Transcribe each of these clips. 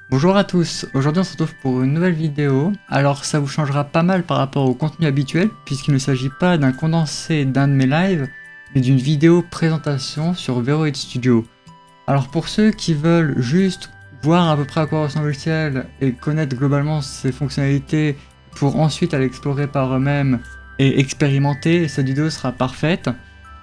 Bonjour à tous, aujourd'hui on se retrouve pour une nouvelle vidéo. Alors ça vous changera pas mal par rapport au contenu habituel puisqu'il ne s'agit pas d'un condensé d'un de mes lives mais d'une vidéo présentation sur Veroid Studio. Alors pour ceux qui veulent juste voir à peu près à quoi ressemble le logiciel et connaître globalement ses fonctionnalités pour ensuite aller explorer par eux-mêmes et expérimenter, cette vidéo sera parfaite.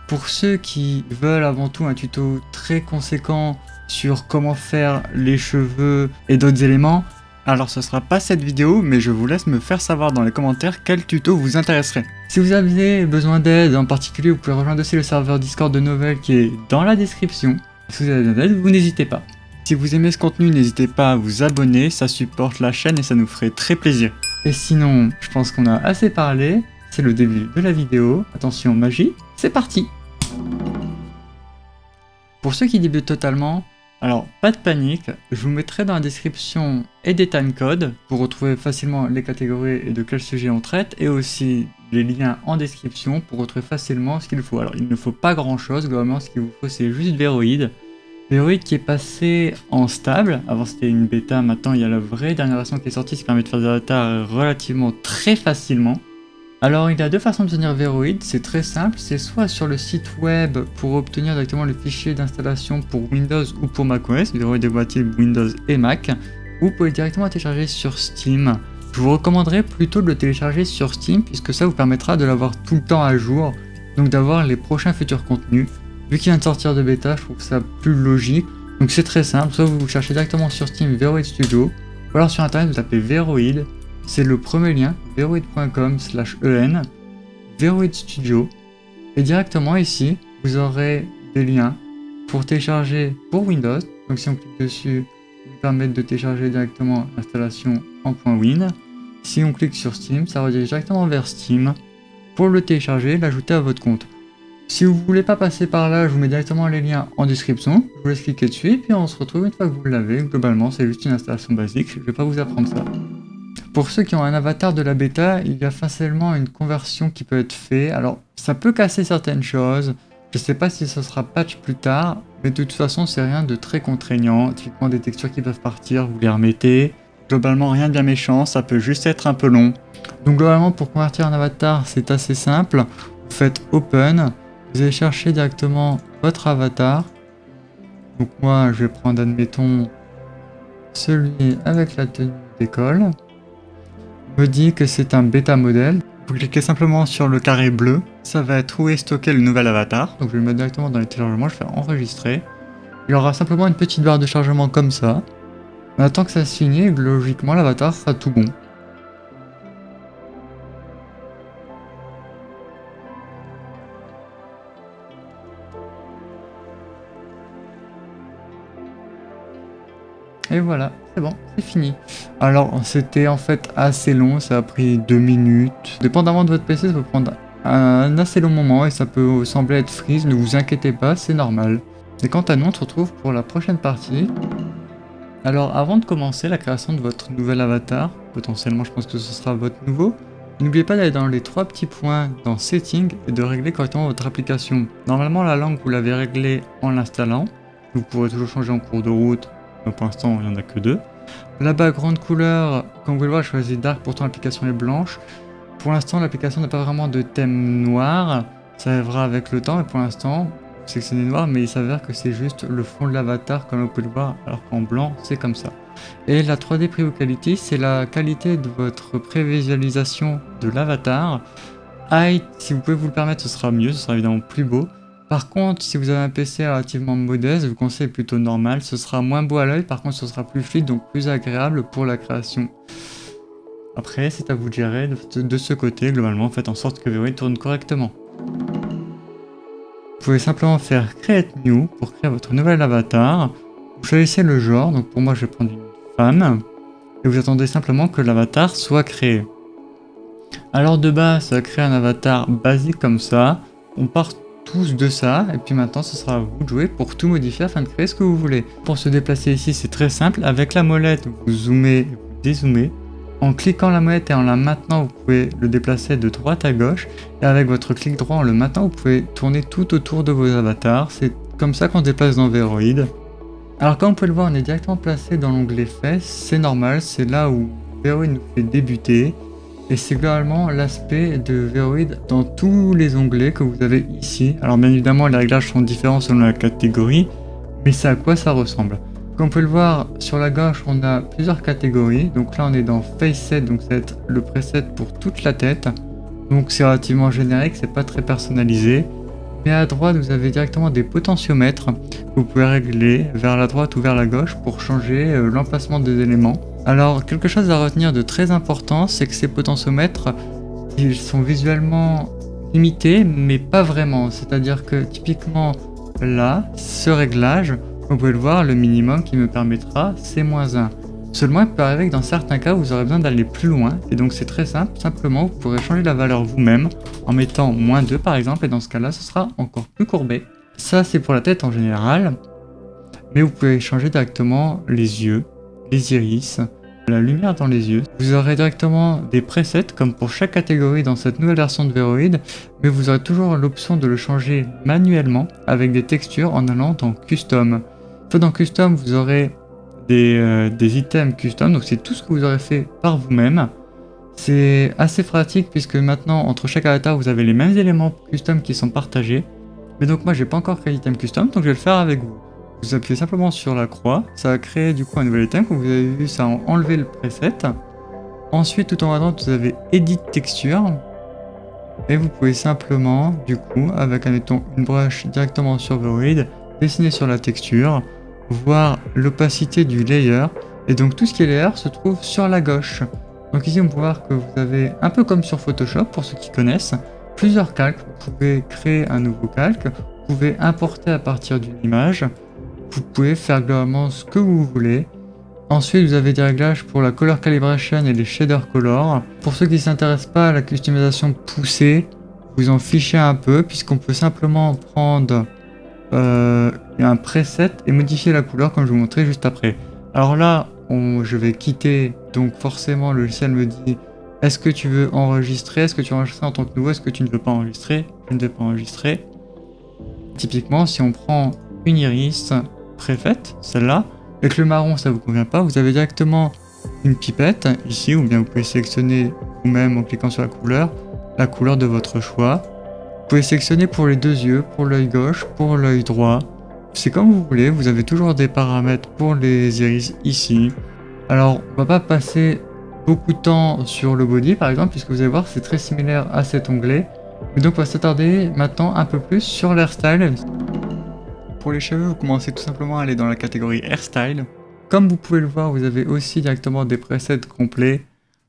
Pour ceux qui veulent avant tout un tuto très conséquent sur comment faire les cheveux et d'autres éléments, alors ce sera pas cette vidéo, mais je vous laisse me faire savoir dans les commentaires quel tuto vous intéresserait. Si vous avez besoin d'aide en particulier, vous pouvez rejoindre aussi le serveur Discord de Novel qui est dans la description. Si vous avez besoin d'aide, vous n'hésitez pas. Si vous aimez ce contenu, n'hésitez pas à vous abonner, ça supporte la chaîne et ça nous ferait très plaisir. Et sinon, je pense qu'on a assez parlé, c'est le début de la vidéo. Attention magie, c'est parti! Pour ceux qui débutent totalement, alors pas de panique, je vous mettrai dans la description et des timecodes pour retrouver facilement les catégories et de quel sujet on traite, et aussi les liens en description pour retrouver facilement ce qu'il faut. Alors il ne faut pas grand chose, globalement ce qu'il vous faut c'est juste Veroid. Veroid qui est passé en stable, avant c'était une bêta, maintenant il y a la vraie dernière version qui est sortie, qui permet de faire des avatars relativement très facilement. Alors il y a deux façons d'obtenir Veroid, c'est très simple, c'est soit sur le site web pour obtenir directement le fichier d'installation pour Windows ou pour macOS, Veroid est compatible Windows et Mac, ou vous pouvez directement télécharger sur Steam. Je vous recommanderais plutôt de le télécharger sur Steam puisque ça vous permettra de l'avoir tout le temps à jour, donc d'avoir les prochains futurs contenus. Vu qu'il vient de sortir de bêta, je trouve ça plus logique, donc c'est très simple, soit vous cherchez directement sur Steam Veroid Studio, ou alors sur internet vous tapez Veroid. C'est le premier lien, veroid.com/en, Veroid Studio, et directement ici, vous aurez des liens pour télécharger pour Windows, donc si on clique dessus, ils nous permettent de télécharger directement l'installation en .win. Si on clique sur Steam, ça redirige directement vers Steam, pour le télécharger, l'ajouter à votre compte. Si vous voulez pas passer par là, je vous mets directement les liens en description, je vous laisse cliquer dessus, et puis on se retrouve une fois que vous l'avez. Globalement, c'est juste une installation basique, je vais pas vous apprendre ça. Pour ceux qui ont un avatar de la bêta, il y a facilement une conversion qui peut être faite. Alors, ça peut casser certaines choses. Je sais pas si ce sera patch plus tard, mais de toute façon, c'est rien de très contraignant. Typiquement, des textures qui peuvent partir, vous les remettez. Globalement, rien de bien méchant, ça peut juste être un peu long. Donc, globalement, pour convertir un avatar, c'est assez simple. Vous faites Open, vous allez chercher directement votre avatar. Donc, moi, je vais prendre, admettons, celui avec la tenue d'école. Me dit que c'est un bêta modèle. Vous cliquez simplement sur le carré bleu, ça va être où est stocké le nouvel avatar. Donc je vais le mettre directement dans les téléchargements, je vais faire enregistrer. Il y aura simplement une petite barre de chargement comme ça. On attend que ça se finisse, logiquement l'avatar sera tout bon. Et voilà, c'est bon, c'est fini. Alors c'était en fait assez long, ça a pris 2 minutes. Dépendamment de votre PC, ça peut prendre un assez long moment et ça peut sembler être freeze, ne vous inquiétez pas, c'est normal. Et quant à nous, on se retrouve pour la prochaine partie. Alors avant de commencer la création de votre nouvel avatar, potentiellement je pense que ce sera votre nouveau, n'oubliez pas d'aller dans les 3 petits points dans Settings et de régler correctement votre application. Normalement la langue vous l'avez réglée en l'installant, vous pourrez toujours changer en cours de route. Pour l'instant, il n'y en a que 2. La background couleur, comme vous pouvez le voir, je choisis dark, pourtant l'application est blanche. Pour l'instant, l'application n'a pas vraiment de thème noir. Ça arrivera avec le temps, et pour l'instant, c'est que c'est noir, mais il s'avère que c'est juste le fond de l'avatar, comme vous pouvez le voir, alors qu'en blanc, c'est comme ça. Et la 3D Preview Quality, c'est la qualité de votre prévisualisation de l'avatar. Height, si vous pouvez vous le permettre, ce sera mieux, ce sera évidemment plus beau. Par contre, si vous avez un PC relativement modeste, je vous conseille plutôt normal, ce sera moins beau à l'œil, par contre ce sera plus fluide, donc plus agréable pour la création. Après, c'est à vous de gérer de ce côté, globalement, faites en sorte que Veroid tourne correctement. Vous pouvez simplement faire Create New pour créer votre nouvel avatar. Vous choisissez le genre, donc pour moi je vais prendre une femme, et vous attendez simplement que l'avatar soit créé. Alors de base, ça va créer un avatar basique comme ça, on part tous de ça, et puis maintenant ce sera à vous de jouer pour tout modifier afin de créer ce que vous voulez. Pour se déplacer ici c'est très simple, avec la molette vous zoomez et vous dézoomez. En cliquant la molette et en la maintenant vous pouvez le déplacer de droite à gauche, et avec votre clic droit en le maintenant vous pouvez tourner tout autour de vos avatars. C'est comme ça qu'on se déplace dans Veroid. Alors comme vous pouvez le voir, on est directement placé dans l'onglet fesses, c'est normal, c'est là où Veroid nous fait débuter. Et c'est globalement l'aspect de Veroid dans tous les onglets que vous avez ici. Alors bien évidemment les réglages sont différents selon la catégorie, mais c'est à quoi ça ressemble. Comme vous pouvez le voir, sur la gauche on a plusieurs catégories. Donc là on est dans Face Set, donc ça va être le preset pour toute la tête. Donc c'est relativement générique, c'est pas très personnalisé. Mais à droite vous avez directement des potentiomètres que vous pouvez régler vers la droite ou vers la gauche pour changer l'emplacement des éléments. Alors quelque chose à retenir de très important, c'est que ces potentiomètres, ils sont visuellement limités mais pas vraiment. C'est-à-dire que typiquement là, ce réglage, vous pouvez le voir, le minimum qui me permettra c'est -1. Seulement il peut arriver que dans certains cas vous aurez besoin d'aller plus loin et donc c'est très simple, simplement vous pourrez changer la valeur vous-même en mettant -2 par exemple et dans ce cas là ce sera encore plus courbé. Ça c'est pour la tête en général, mais vous pouvez changer directement les yeux, les iris, la lumière dans les yeux. Vous aurez directement des presets comme pour chaque catégorie dans cette nouvelle version de Veroid, mais vous aurez toujours l'option de le changer manuellement avec des textures en allant dans Custom. Dans Custom vous aurez des items custom, donc c'est tout ce que vous aurez fait par vous-même. C'est assez pratique puisque maintenant entre chaque avatar vous avez les mêmes éléments custom qui sont partagés. Mais donc moi j'ai pas encore créé item custom, donc je vais le faire avec vous. Vous appuyez simplement sur la croix, ça va créer du coup un nouvel item. Comme vous avez vu, ça a enlevé le preset. Ensuite tout en haut à droite vous avez edit texture. Et vous pouvez simplement du coup avec admettons une brush directement sur Veroid, dessiner sur la texture, voir l'opacité du layer, et donc tout ce qui est layer se trouve sur la gauche. Donc ici on peut voir que vous avez, un peu comme sur Photoshop pour ceux qui connaissent, plusieurs calques. Vous pouvez créer un nouveau calque, vous pouvez importer à partir d'une image, vous pouvez faire globalement ce que vous voulez. Ensuite vous avez des réglages pour la color calibration et les shader color. Pour ceux qui ne s'intéressent pas à la customisation poussée, vous en fichez un peu puisqu'on peut simplement prendre un preset et modifier la couleur comme je vous montrais juste après. Alors là je vais quitter, donc forcément le logiciel me dit est-ce que tu veux enregistrer, est-ce que tu veux enregistrer en tant que nouveau, est-ce que tu ne veux pas enregistrer, je ne vais pas enregistrer. Typiquement si on prend une iris préfaite, celle-là, et que le marron ça vous convient pas, vous avez directement une pipette ici, ou bien vous pouvez sélectionner vous-même en cliquant sur la couleur de votre choix. Vous pouvez sélectionner pour les deux yeux, pour l'œil gauche, pour l'œil droit. C'est comme vous voulez, vous avez toujours des paramètres pour les iris ici. Alors, on va pas passer beaucoup de temps sur le body par exemple, puisque vous allez voir c'est très similaire à cet onglet. Mais donc on va s'attarder maintenant un peu plus sur l'hairstyle. Pour les cheveux, vous commencez tout simplement à aller dans la catégorie hairstyle. Comme vous pouvez le voir, vous avez aussi directement des presets complets.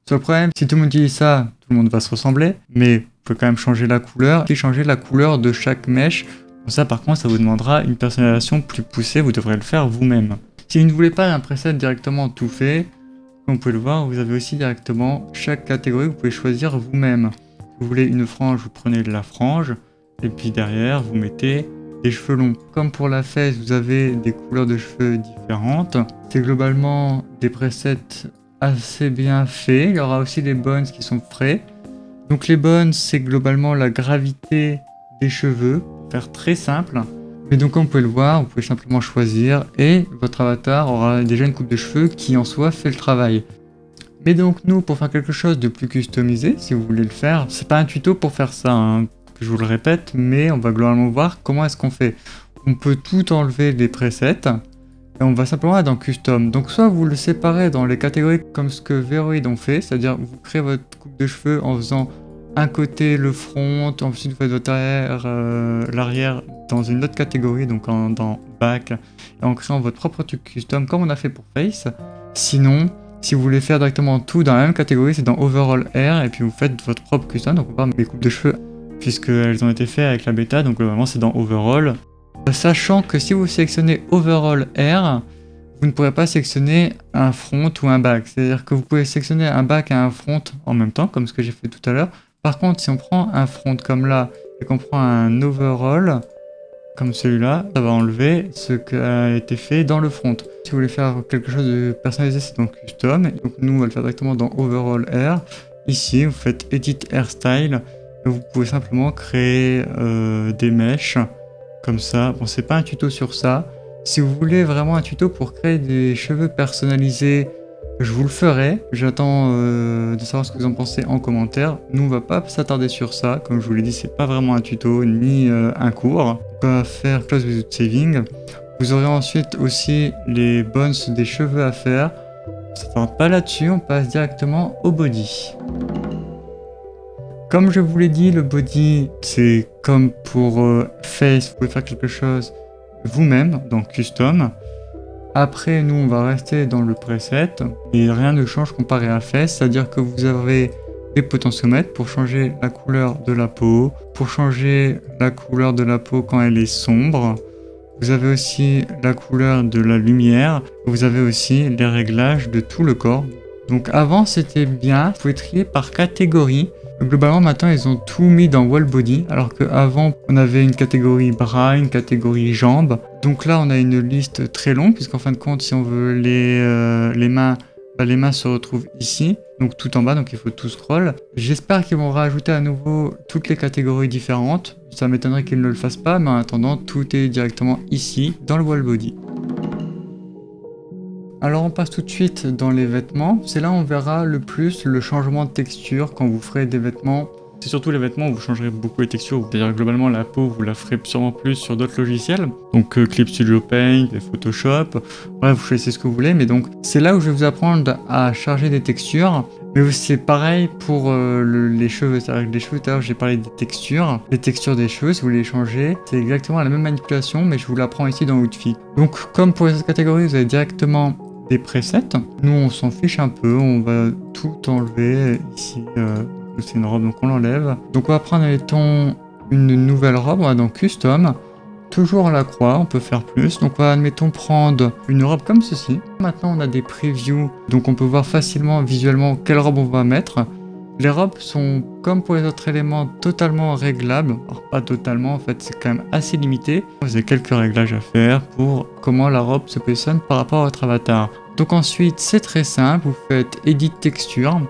Sur le problème, si tout le monde utilise ça, tout le monde va se ressembler, mais vous pouvez quand même changer la couleur et changer la couleur de chaque mèche. Bon, ça par contre, ça vous demandera une personnalisation plus poussée, vous devrez le faire vous-même. Si vous ne voulez pas un preset directement tout fait, comme vous pouvez le voir, vous avez aussi directement chaque catégorie, vous pouvez choisir vous-même. Si vous voulez une frange, vous prenez la frange, et puis derrière, vous mettez des cheveux longs. Comme pour la fesse, vous avez des couleurs de cheveux différentes. C'est globalement des presets assez bien faits. Il y aura aussi les bones qui sont frais. Donc les bones, c'est globalement la gravité des cheveux, pour faire très simple. Mais donc comme vous pouvez le voir, vous pouvez simplement choisir et votre avatar aura déjà une coupe de cheveux qui en soi fait le travail. Mais donc nous, pour faire quelque chose de plus customisé, si vous voulez le faire, c'est pas un tuto pour faire ça, hein, je vous le répète, mais on va globalement voir comment est-ce qu'on fait. On peut tout enlever des presets et on va simplement aller dans Custom. Donc soit vous le séparez dans les catégories comme ce que Veroid ont fait, c'est-à-dire vous créez votre coupe de cheveux en faisant un côté le front, ensuite vous faites votre arrière, l'arrière dans une autre catégorie, donc dans Back, et en créant votre propre truc custom comme on a fait pour Face. Sinon, si vous voulez faire directement tout dans la même catégorie, c'est dans Overall Hair, et puis vous faites votre propre custom. Donc on va voir mes coupes de cheveux, puisqu'elles ont été faites avec la bêta, donc vraiment c'est dans Overall. Sachant que si vous sélectionnez Overall Hair, vous ne pourrez pas sélectionner un front ou un back. C'est-à-dire que vous pouvez sélectionner un back et un front en même temps, comme ce que j'ai fait tout à l'heure. Par contre, si on prend un front comme là, et qu'on prend un overall, comme celui-là, ça va enlever ce qui a été fait dans le front. Si vous voulez faire quelque chose de personnalisé, c'est dans Custom. Donc nous, on va le faire directement dans Overall Hair. Ici, vous faites Edit Hairstyle. Et vous pouvez simplement créer des mèches, comme ça. Bon, c'est pas un tuto sur ça, Si vous voulez vraiment un tuto pour créer des cheveux personnalisés, je vous le ferai. J'attends de savoir ce que vous en pensez en commentaire. Nous, on va pas s'attarder sur ça. Comme je vous l'ai dit, c'est pas vraiment un tuto ni un cours. On va faire Close Without Saving. Vous aurez ensuite aussi les bones des cheveux à faire. On s'attarde pas là-dessus, on passe directement au body. Comme je vous l'ai dit, le body, c'est comme pour face, vous pouvez faire quelque chose vous-même dans Custom. Après, nous, on va rester dans le preset et rien ne change comparé à face, c'est-à-dire que vous avez des potentiomètres pour changer la couleur de la peau, pour changer la couleur de la peau quand elle est sombre. Vous avez aussi la couleur de la lumière, vous avez aussi les réglages de tout le corps. Donc avant, c'était bien, vous pouvez trier par catégorie. Globalement, maintenant, ils ont tout mis dans Wall Body, alors qu'avant, on avait une catégorie bras, une catégorie jambes. Donc là, on a une liste très longue, puisqu'en fin de compte, si on veut les mains, les mains se retrouvent ici, donc tout en bas, donc il faut tout scroll. J'espère qu'ils vont rajouter à nouveau toutes les catégories différentes. Ça m'étonnerait qu'ils ne le fassent pas, mais en attendant, tout est directement ici, dans le Wall Body. Alors on passe tout de suite dans les vêtements, c'est là où on verra le plus le changement de texture quand vous ferez des vêtements. C'est surtout les vêtements où vous changerez beaucoup les textures, c'est-à-dire globalement la peau vous la ferez sûrement plus sur d'autres logiciels, donc Clip Studio Paint, et Photoshop, bref vous choisissez ce que vous voulez, mais donc c'est là où je vais vous apprendre à charger des textures, mais c'est pareil pour les cheveux, c'est-à-dire que les cheveux tout à l'heure j'ai parlé des textures des cheveux, si vous voulez les changer, c'est exactement la même manipulation, mais je vous l'apprends ici dans Outfit. Donc comme pour cette catégorie vous avez directement des presets. Nous on s'en fiche un peu, on va tout enlever ici, c'est une robe donc on l'enlève. Donc on va prendre admettons une nouvelle robe, on va dans Custom, toujours à la croix, on peut faire plus. Donc on va admettons prendre une robe comme ceci. Maintenant on a des previews, donc on peut voir facilement visuellement quelle robe on va mettre. Les robes sont, comme pour les autres éléments, totalement réglables. Alors pas totalement, en fait c'est quand même assez limité. Vous avez quelques réglages à faire pour comment la robe se positionne par rapport à votre avatar. Donc ensuite c'est très simple, vous faites Edit Texture.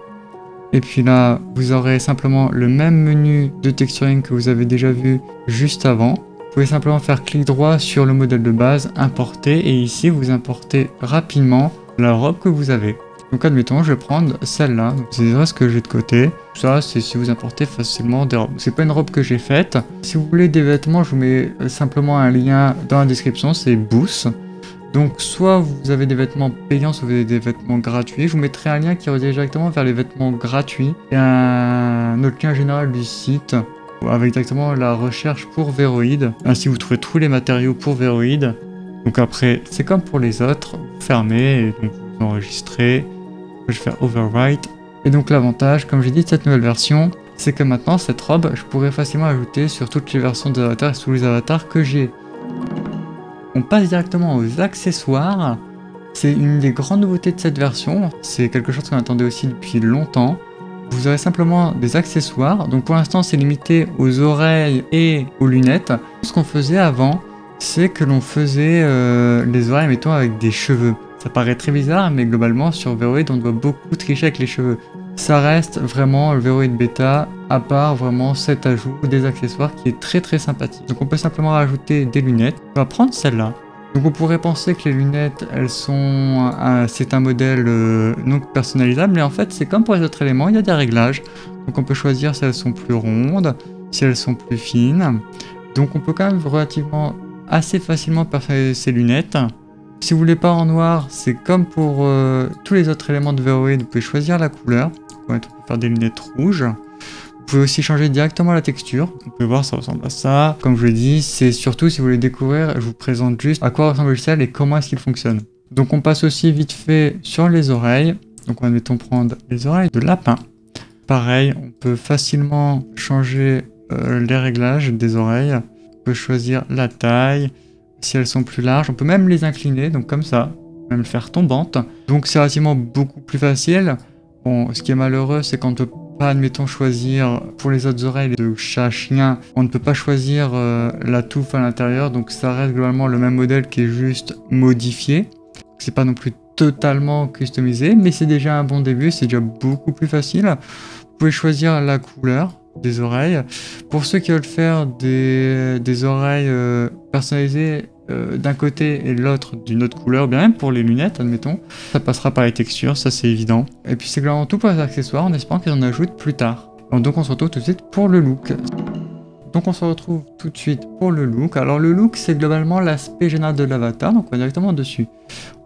Et puis là, vous aurez simplement le même menu de texturing que vous avez déjà vu juste avant. Vous pouvez simplement faire clic droit sur le modèle de base, importer, et ici vous importez rapidement la robe que vous avez. Donc admettons, je vais prendre celle-là, c'est ce que j'ai de côté. Ça, c'est si vous importez facilement des robes. C'est pas une robe que j'ai faite. Si vous voulez des vêtements, je vous mets simplement un lien dans la description, c'est Boost. Donc soit vous avez des vêtements payants, soit vous avez des vêtements gratuits. Je vous mettrai un lien qui redirige directement vers les vêtements gratuits. Et un autre lien général du site, avec directement la recherche pour Veroid. Ainsi vous trouvez tous les matériaux pour Veroid. Donc après, c'est comme pour les autres, vous fermez, et donc vous enregistrez. Je vais faire Overwrite. Et donc l'avantage, comme j'ai dit de cette nouvelle version, c'est que maintenant cette robe, je pourrais facilement ajouter sur toutes les versions des avatars et sur les avatars que j'ai. On passe directement aux accessoires. C'est une des grandes nouveautés de cette version. C'est quelque chose qu'on attendait aussi depuis longtemps. Vous aurez simplement des accessoires. Donc pour l'instant, c'est limité aux oreilles et aux lunettes. Ce qu'on faisait avant, c'est que l'on faisait les oreilles, mettons, avec des cheveux. Ça paraît très bizarre, mais globalement, sur Veroid, on doit beaucoup tricher avec les cheveux. Ça reste vraiment le Veroid Beta, à part vraiment cet ajout des accessoires qui est très très sympathique. Donc on peut simplement rajouter des lunettes. On va prendre celle-là. Donc on pourrait penser que les lunettes, elles sont, c'est un modèle non personnalisable, mais en fait c'est comme pour les autres éléments, il y a des réglages. Donc on peut choisir si elles sont plus rondes, si elles sont plus fines. Donc on peut quand même relativement assez facilement personnaliser ces lunettes. Si vous voulez pas en noir, c'est comme pour tous les autres éléments de Veroid, vous pouvez choisir la couleur. On peut faire des lunettes rouges. Vous pouvez aussi changer directement la texture. Vous pouvez voir, ça ressemble à ça. Comme je l'ai dit, c'est surtout si vous voulez découvrir, je vous présente juste à quoi ressemble le logiciel et comment est-ce qu'il fonctionne. Donc on passe aussi vite fait sur les oreilles. Donc on va mettons prendre les oreilles de lapin. Pareil, on peut facilement changer les réglages des oreilles. On peut choisir la taille. Si elles sont plus larges, on peut même les incliner, donc comme ça, même le faire tombantes. Donc c'est relativement beaucoup plus facile. Bon, ce qui est malheureux, c'est qu'on ne peut pas, admettons, choisir pour les autres oreilles de chat, chien, on ne peut pas choisir la touffe à l'intérieur, donc ça reste globalement le même modèle qui est juste modifié. C'est pas non plus totalement customisé, mais c'est déjà un bon début, c'est déjà beaucoup plus facile. Vous pouvez choisir la couleur des oreilles. Pour ceux qui veulent faire des oreilles personnalisées, d'un côté et l'autre d'une autre couleur, bien même pour les lunettes, admettons. Ça passera par les textures, ça c'est évident. Et puis c'est globalement tout pour les accessoires, en espérant qu'ils en ajoutent plus tard. Donc on se retrouve tout de suite pour le look. Donc on se retrouve tout de suite pour le look. Alors le look, c'est globalement l'aspect général de l'avatar, donc on va directement dessus.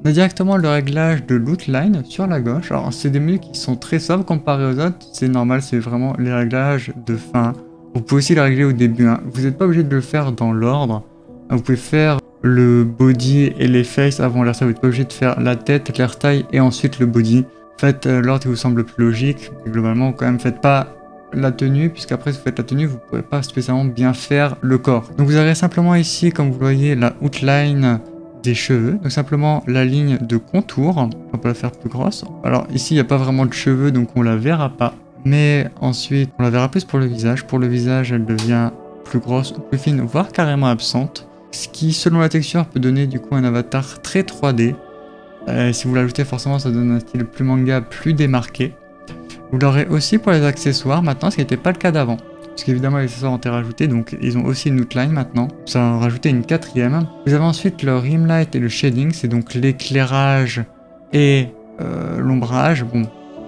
On a directement le réglage de l'outline sur la gauche. Alors c'est des menus qui sont très sobres comparé aux autres, c'est normal, c'est vraiment les réglages de fin. Vous pouvez aussi les régler au début, hein. Vous n'êtes pas obligé de le faire dans l'ordre. Vous pouvez faire le body et les faces avant l'airstyle, vous n'êtes pas obligé de faire la tête, l'airstyle et ensuite le body. Faites l'ordre qui vous semble plus logique, mais globalement quand même faites pas la tenue, puisqu'après si vous faites la tenue, vous ne pourrez pas spécialement bien faire le corps. Donc vous avez simplement ici, comme vous le voyez, la outline des cheveux, donc simplement la ligne de contour, on peut la faire plus grosse. Alors ici, il n'y a pas vraiment de cheveux, donc on la verra pas. Mais ensuite, on la verra plus pour le visage. Pour le visage, elle devient plus grosse ou plus fine, voire carrément absente. Ce qui, selon la texture, peut donner du coup un avatar très 3D. Si vous l'ajoutez, forcément, ça donne un style plus manga, plus démarqué. Vous l'aurez aussi pour les accessoires maintenant, ce qui n'était pas le cas d'avant. Parce qu'évidemment les accessoires ont été rajoutés, donc ils ont aussi une outline maintenant. Ça a rajouté une quatrième. Vous avez ensuite le rim light et le shading, c'est donc l'éclairage et l'ombrage. Bon,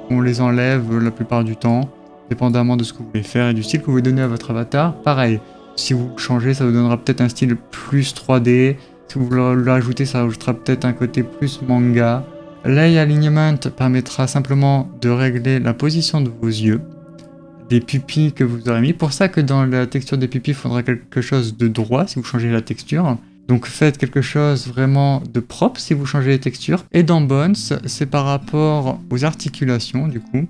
on les enlève la plupart du temps, dépendamment de ce que vous voulez faire et du style que vous voulez donner à votre avatar. Pareil, si vous changez, ça vous donnera peut-être un style plus 3D. Si vous le rajoutez, ça rajoutera peut-être un côté plus manga. L'eye alignment permettra simplement de régler la position de vos yeux, des pupilles que vous aurez mis. Pour ça que dans la texture des pupilles, il faudra quelque chose de droit si vous changez la texture. Donc faites quelque chose vraiment de propre si vous changez les textures. Et dans Bones, c'est par rapport aux articulations du coup.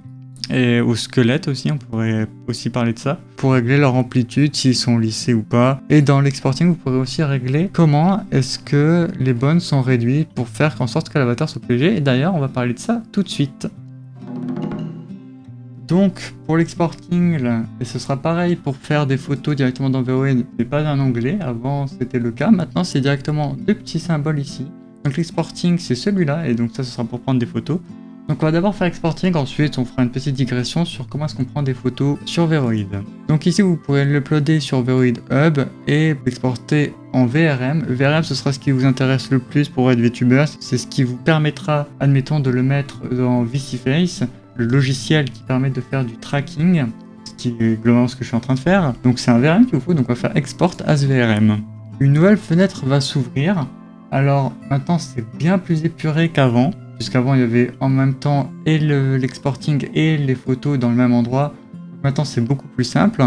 Et au squelette aussi, on pourrait aussi parler de ça, pour régler leur amplitude, s'ils sont lissés ou pas. Et dans l'exporting, vous pourrez aussi régler comment est-ce que les bones sont réduits pour faire en sorte que l'avatar soit plus léger. Et d'ailleurs, on va parler de ça tout de suite. Donc, pour l'exporting, et ce sera pareil pour faire des photos directement dans VRoid, mais pas un onglet. Avant, c'était le cas. Maintenant, c'est directement deux petits symboles ici. Donc l'exporting, c'est celui-là, et donc ça, ce sera pour prendre des photos. Donc on va d'abord faire exporting, ensuite on fera une petite digression sur comment est-ce qu'on prend des photos sur VRoid. Donc ici vous pourrez l'uploader sur VRoid Hub et l'exporter en VRM. VRM ce sera ce qui vous intéresse le plus pour être VTuber, c'est ce qui vous permettra, admettons, de le mettre dans VCFace, le logiciel qui permet de faire du tracking, ce qui est globalement ce que je suis en train de faire. Donc c'est un VRM qu'il vous faut, donc on va faire export as VRM. Une nouvelle fenêtre va s'ouvrir. Alors maintenant c'est bien plus épuré qu'avant. Puisqu'avant il y avait en même temps et l'exporting et les photos dans le même endroit. Maintenant c'est beaucoup plus simple.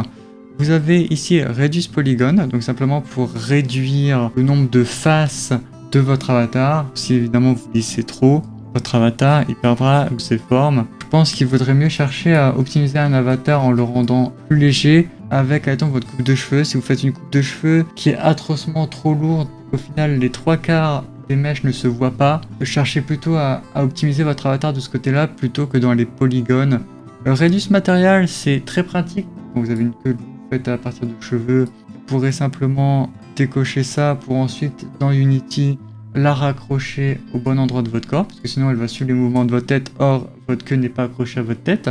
Vous avez ici Reduce Polygon, donc simplement pour réduire le nombre de faces de votre avatar. Si évidemment vous lissez trop, votre avatar il perdra ses formes. Je pense qu'il vaudrait mieux chercher à optimiser un avatar en le rendant plus léger avec admettons, votre coupe de cheveux. Si vous faites une coupe de cheveux qui est atrocement trop lourde, au final les 3/4 des mèches ne se voient pas, cherchez plutôt à optimiser votre avatar de ce côté-là plutôt que dans les polygones. Le Reduce Material, c'est très pratique. Quand vous avez une queue faite à partir de cheveux, vous pourrez simplement décocher ça pour ensuite, dans Unity, la raccrocher au bon endroit de votre corps, parce que sinon elle va suivre les mouvements de votre tête, or votre queue n'est pas accrochée à votre tête.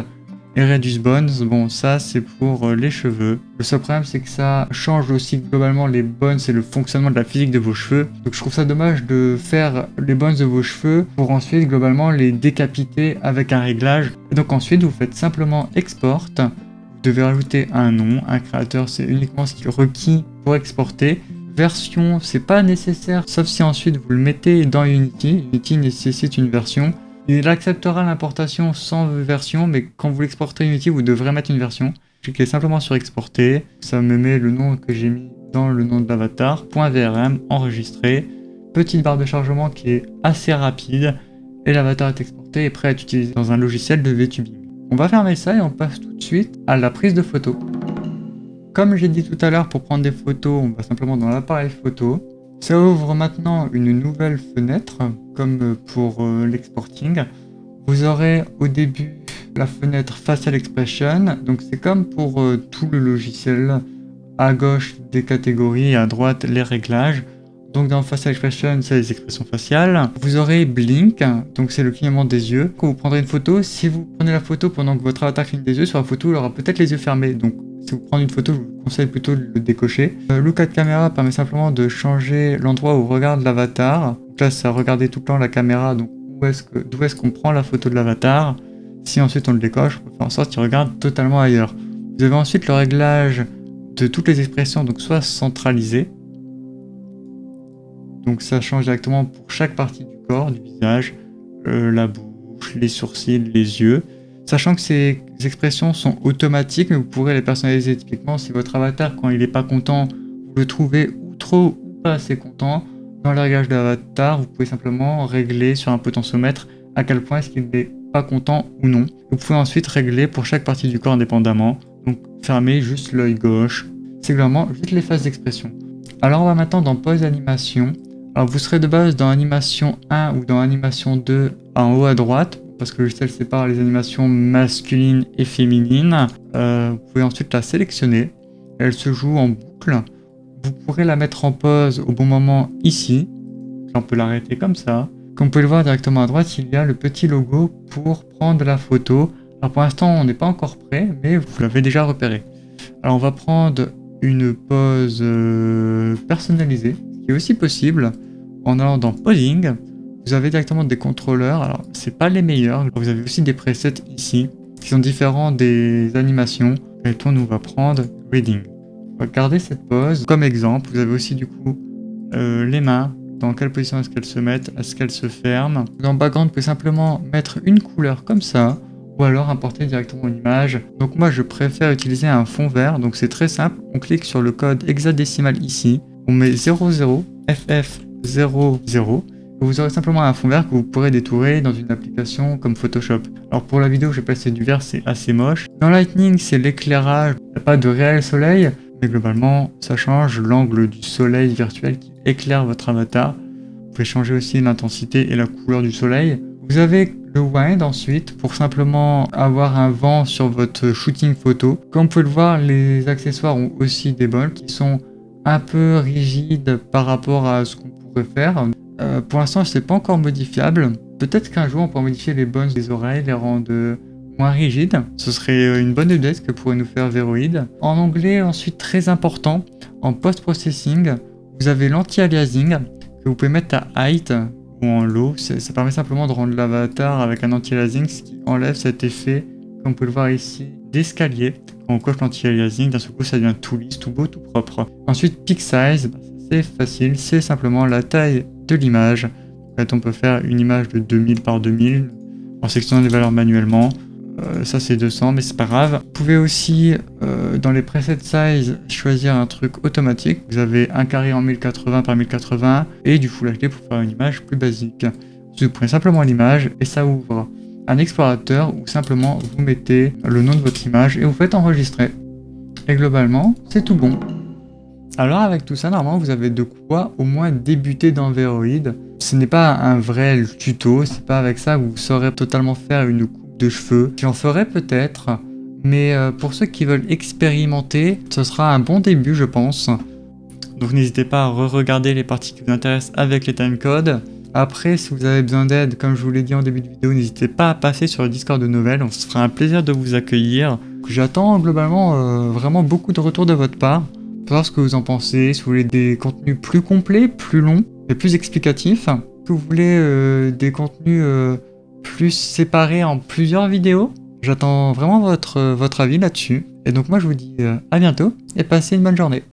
Et Reduce Bones, bon ça c'est pour les cheveux. Le seul problème c'est que ça change aussi globalement les bones et le fonctionnement de la physique de vos cheveux. Donc je trouve ça dommage de faire les bones de vos cheveux pour ensuite globalement les décapiter avec un réglage. Et donc ensuite vous faites simplement export. Vous devez rajouter un nom, un créateur, c'est uniquement ce qui est requis pour exporter. Version, c'est pas nécessaire, sauf si ensuite vous le mettez dans Unity. Unity nécessite une version. Il acceptera l'importation sans version, mais quand vous l'exportez Unity, vous devrez mettre une version. Cliquez simplement sur exporter, ça me met le nom que j'ai mis dans le nom de l'avatar, .vrm, enregistré, petite barre de chargement qui est assez rapide, et l'avatar est exporté et prêt à être utilisé dans un logiciel de VTubing. On va fermer ça et on passe tout de suite à la prise de photos. Comme j'ai dit tout à l'heure, pour prendre des photos, on va simplement dans l'appareil photo. Ça ouvre maintenant une nouvelle fenêtre, comme pour l'exporting. Vous aurez au début la fenêtre Facial Expression, donc c'est comme pour tout le logiciel. À gauche des catégories et à droite les réglages. Donc dans Facial Expression, c'est les expressions faciales. Vous aurez Blink, donc c'est le clignement des yeux. Quand vous prendrez une photo, si vous prenez la photo pendant que votre avatar cligne des yeux, sur la photo il aura peut-être les yeux fermés. Donc si vous prenez une photo, je vous conseille plutôt de le décocher. Look at Camera permet simplement de changer l'endroit où regarde l'avatar. Donc là, ça regarder tout le temps la caméra, donc d'où est-ce qu'on prend la photo de l'avatar. Si ensuite on le décoche, on peut faire en sorte qu'il regarde totalement ailleurs. Vous avez ensuite le réglage de toutes les expressions, donc soit centralisé. Donc ça change directement pour chaque partie du corps, du visage, la bouche, les sourcils, les yeux. Sachant que ces expressions sont automatiques, mais vous pourrez les personnaliser typiquement si votre avatar, quand il n'est pas content, vous le trouvez ou trop ou pas assez content. Dans le réglage de l'avatar, vous pouvez simplement régler sur un potentiomètre à quel point est-ce qu'il n'est pas content ou non. Vous pouvez ensuite régler pour chaque partie du corps indépendamment. Donc fermez juste l'œil gauche. C'est vraiment juste les phases d'expression. Alors on va maintenant dans pause animation. Alors vous serez de base dans animation 1 ou dans animation 2 en haut à droite, parce que le logiciel sépare les animations masculines et féminines. Vous pouvez ensuite la sélectionner. Elle se joue en boucle. Vous pourrez la mettre en pause au bon moment ici. Là, on peut l'arrêter comme ça. Comme vous pouvez le voir directement à droite, il y a le petit logo pour prendre la photo. Alors pour l'instant, on n'est pas encore prêt, mais vous l'avez déjà repéré. Alors on va prendre une pause personnalisée, ce qui est aussi possible en allant dans Posing. Vous avez directement des contrôleurs, alors c'est pas les meilleurs, vous avez aussi des presets ici qui sont différents des animations. Et toi, nous on va prendre Reading. On va garder cette pause comme exemple. Vous avez aussi du coup les mains, dans quelle position est-ce qu'elles se mettent, est-ce qu'elles se ferment. Dans Background, vous pouvez simplement mettre une couleur comme ça, ou alors importer directement une image. Donc moi je préfère utiliser un fond vert, donc c'est très simple. On clique sur le code hexadécimal ici, on met 00 FF00. Vous aurez simplement un fond vert que vous pourrez détourer dans une application comme Photoshop. Alors pour la vidéo, j'ai placé du vert, c'est assez moche. Dans Lightning, c'est l'éclairage. Il n'y a pas de réel soleil, mais globalement, ça change l'angle du soleil virtuel qui éclaire votre avatar. Vous pouvez changer aussi l'intensité et la couleur du soleil. Vous avez le wind ensuite pour simplement avoir un vent sur votre shooting photo. Comme vous pouvez le voir, les accessoires ont aussi des bols qui sont un peu rigides par rapport à ce qu'on pourrait faire. Pour l'instant, c'est pas encore modifiable. Peut-être qu'un jour, on pourra modifier les bones des oreilles, les rendre moins rigides. Ce serait une bonne update que pourrait nous faire Veroid. En anglais, ensuite, très important, en post-processing, vous avez l'anti-aliasing que vous pouvez mettre à height ou en low. Ça permet simplement de rendre l'avatar avec un anti-aliasing, ce qui enlève cet effet, comme vous pouvez le voir ici, d'escalier. Quand on coche l'anti-aliasing, d'un seul coup, ça devient tout lisse, tout beau, tout propre. Ensuite, peak size, c'est facile, c'est simplement la taille de l'image. En fait, on peut faire une image de 2000 par 2000 en sélectionnant les valeurs manuellement. Ça c'est 200, mais c'est pas grave. Vous pouvez aussi dans les presets size choisir un truc automatique. Vous avez un carré en 1080 par 1080 et du Full HD pour faire une image plus basique. Vous prenez simplement l'image et ça ouvre un explorateur où simplement vous mettez le nom de votre image et vous faites enregistrer. Et globalement, c'est tout bon. Alors avec tout ça, normalement, vous avez de quoi au moins débuter dans Veroid. Ce n'est pas un vrai tuto, c'est pas avec ça que vous saurez totalement faire une coupe de cheveux. J'en ferai peut-être, mais pour ceux qui veulent expérimenter, ce sera un bon début, je pense. Donc n'hésitez pas à re-regarder les parties qui vous intéressent avec les timecodes. Après, si vous avez besoin d'aide, comme je vous l'ai dit en début de vidéo, n'hésitez pas à passer sur le Discord de Novel, on se fera un plaisir de vous accueillir. J'attends globalement vraiment beaucoup de retours de votre part. Pour savoir ce que vous en pensez, si vous voulez des contenus plus complets, plus longs et plus explicatifs. Si vous voulez des contenus plus séparés en plusieurs vidéos. J'attends vraiment votre avis là-dessus. Et donc moi je vous dis à bientôt et passez une bonne journée.